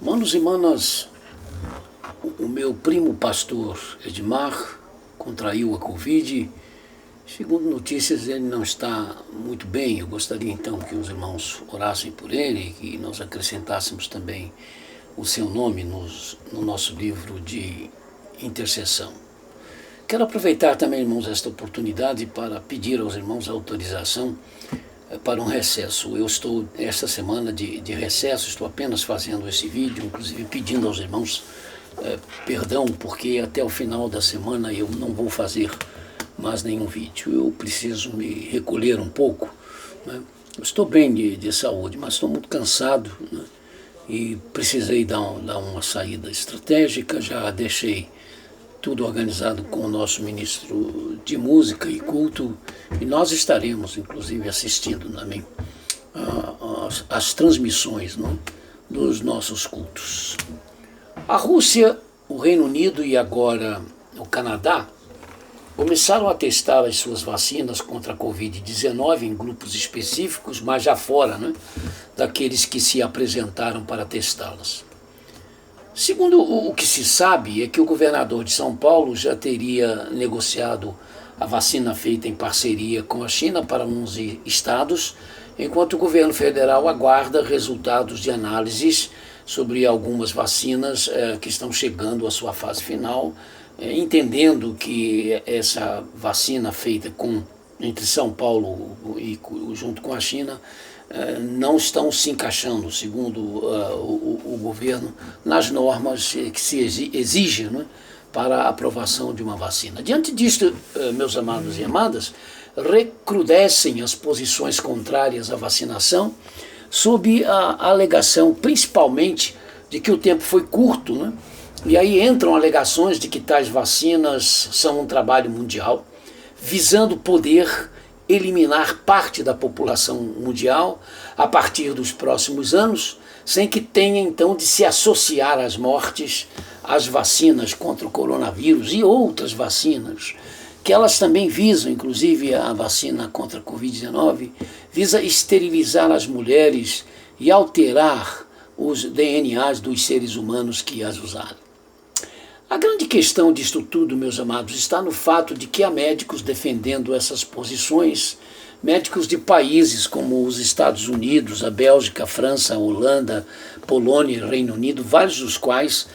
Manos e manas, o meu primo pastor Edmar contraiu a Covid. Segundo notícias, ele não está muito bem. Eu gostaria então que os irmãos orassem por ele, que nós acrescentássemos também o seu nome no nosso livro de intercessão. Quero aproveitar também, irmãos, esta oportunidade para pedir aos irmãos a autorização para um recesso. Eu estou esta semana de recesso, estou apenas fazendo esse vídeo, inclusive pedindo aos irmãos perdão, porque até o final da semana eu não vou fazer mais nenhum vídeo. Eu preciso me recolher um pouco, né? Eu estou bem de saúde, mas estou muito cansado, né? E precisei dar uma saída estratégica. Já deixei tudo organizado com o nosso ministro de música e culto, e nós estaremos, inclusive, assistindo também as transmissões, não, dos nossos cultos. A Rússia, o Reino Unido e agora o Canadá começaram a testar as suas vacinas contra a Covid-19 em grupos específicos, mas já fora, né, daqueles que se apresentaram para testá-las. Segundo o que se sabe, é que o governador de São Paulo já teria negociado a vacina feita em parceria com a China para 11 estados, enquanto o governo federal aguarda resultados de análises sobre algumas vacinas que estão chegando à sua fase final, entendendo que essa vacina feita entre São Paulo e junto com a China não estão se encaixando, segundo o governo, nas normas que se exigem, né, para a aprovação de uma vacina. Diante disto, meus amados e amadas, recrudescem as posições contrárias à vacinação, sob a alegação, principalmente, de que o tempo foi curto, né? E aí entram alegações de que tais vacinas são um trabalho mundial, visando poder eliminar parte da população mundial a partir dos próximos anos, sem que tenha então de se associar às mortes às vacinas contra o coronavírus e outras vacinas, que elas também visam, inclusive a vacina contra a Covid-19, visa esterilizar as mulheres e alterar os DNAs dos seres humanos que as usaram. A grande questão disto tudo, meus amados, está no fato de que há médicos defendendo essas posições, médicos de países como os Estados Unidos, a Bélgica, a França, a Holanda, Polônia e Reino Unido, vários dos quais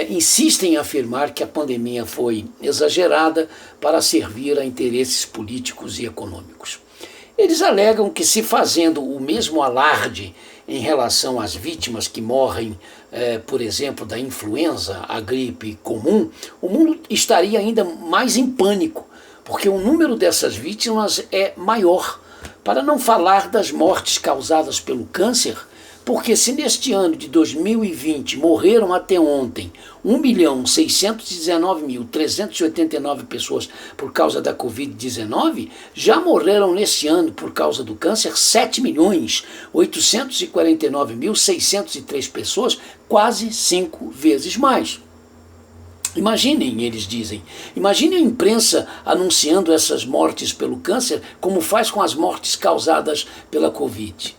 insistem em afirmar que a pandemia foi exagerada para servir a interesses políticos e econômicos. Eles alegam que, se fazendo o mesmo alarde em relação às vítimas que morrem, por exemplo, da influenza, a gripe comum, o mundo estaria ainda mais em pânico, porque o número dessas vítimas é maior, para não falar das mortes causadas pelo câncer, porque se neste ano de 2020 morreram até ontem 1.619.389 pessoas por causa da Covid-19, já morreram neste ano por causa do câncer 7.849.603 pessoas, quase 5 vezes mais. Imaginem, eles dizem, imaginem a imprensa anunciando essas mortes pelo câncer como faz com as mortes causadas pela Covid.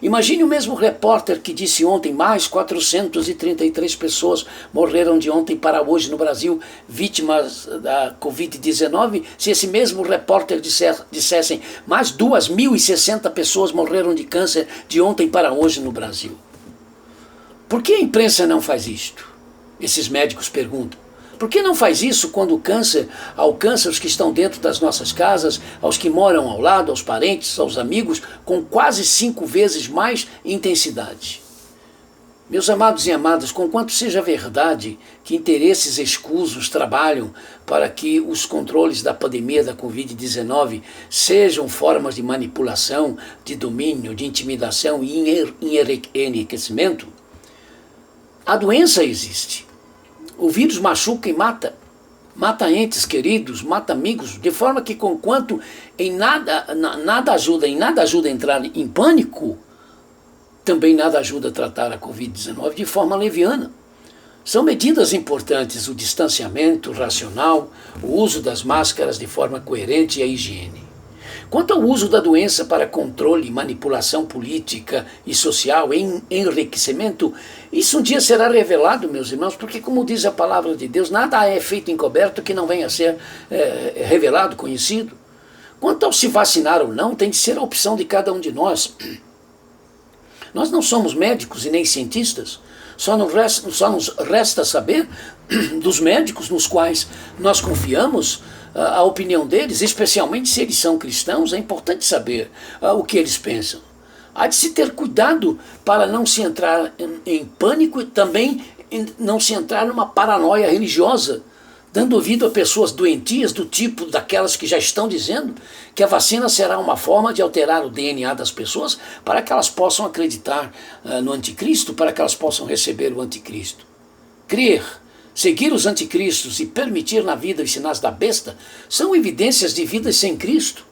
Imagine o mesmo repórter que disse ontem mais 433 pessoas morreram de ontem para hoje no Brasil, vítimas da Covid-19, se esse mesmo repórter dissessem mais 2.060 pessoas morreram de câncer de ontem para hoje no Brasil. Por que a imprensa não faz isto? Esses médicos perguntam. Por que não faz isso quando o câncer alcança os que estão dentro das nossas casas, aos que moram ao lado, aos parentes, aos amigos, com quase 5 vezes mais intensidade? Meus amados e amadas, conquanto seja verdade que interesses escusos trabalham para que os controles da pandemia da Covid-19 sejam formas de manipulação, de domínio, de intimidação e enriquecimento, a doença existe. O vírus machuca e mata entes queridos, mata amigos, de forma que conquanto nada ajuda a entrar em pânico, também nada ajuda a tratar a Covid-19 de forma leviana. São medidas importantes o distanciamento racional, o uso das máscaras de forma coerente e a higiene. Quanto ao uso da doença para controle, manipulação política e social, enriquecimento, isso um dia será revelado, meus irmãos, porque, como diz a palavra de Deus, nada é feito encoberto que não venha a ser revelado, conhecido. Quanto ao se vacinar ou não, tem de ser a opção de cada um de nós. Nós não somos médicos e nem cientistas, só nos resta saber dos médicos nos quais nós confiamos a opinião deles, especialmente se eles são cristãos. É importante saber o que eles pensam. Há de se ter cuidado para não se entrar em pânico e também não se entrar numa paranoia religiosa, dando ouvido a pessoas doentias do tipo daquelas que já estão dizendo que a vacina será uma forma de alterar o DNA das pessoas para que elas possam acreditar no anticristo, para que elas possam receber o anticristo. Crer, seguir os anticristos e permitir na vida os sinais da besta são evidências de vidas sem Cristo,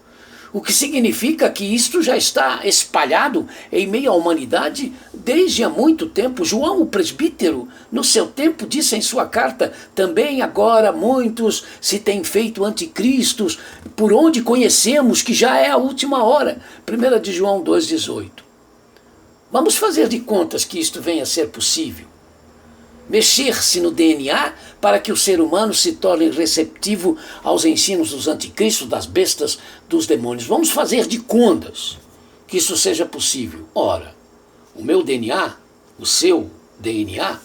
o que significa que isto já está espalhado em meio à humanidade desde há muito tempo. João, o presbítero, no seu tempo, disse em sua carta: também agora muitos se têm feito anticristos, por onde conhecemos que já é a última hora. 1 de João 2,18. Vamos fazer de contas que isto venha a ser possível. Mexer-se no DNA para que o ser humano se torne receptivo aos ensinos dos anticristos, das bestas, dos demônios. Vamos fazer de contas que isso seja possível. Ora, o meu DNA, o seu DNA,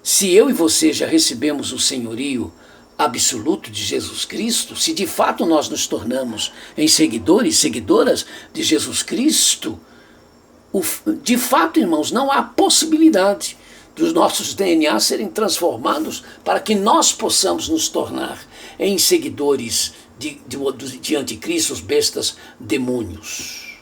se eu e você já recebemos o senhorio absoluto de Jesus Cristo, se de fato nós nos tornamos em seguidores e seguidoras de Jesus Cristo, de fato, irmãos, não há possibilidade dos nossos DNA serem transformados para que nós possamos nos tornar em seguidores de anticristos, bestas, demônios.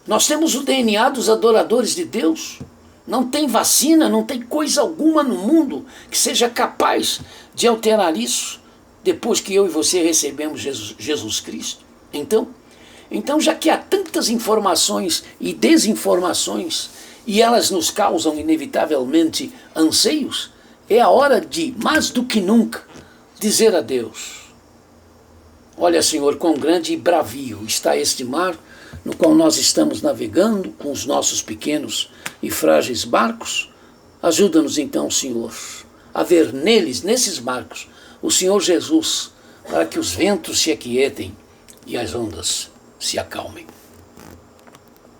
Nós temos o DNA dos adoradores de Deus. Não tem vacina, não tem coisa alguma no mundo que seja capaz de alterar isso depois que eu e você recebemos Jesus Cristo. Então, já que há tantas informações e desinformações e elas nos causam inevitavelmente anseios, é a hora de, mais do que nunca, dizer a Deus: olha, Senhor, quão grande e bravio está este mar no qual nós estamos navegando com os nossos pequenos e frágeis barcos. Ajuda-nos então, Senhor, a ver nesses barcos, o Senhor Jesus, para que os ventos se aquietem e as ondas se acalmem.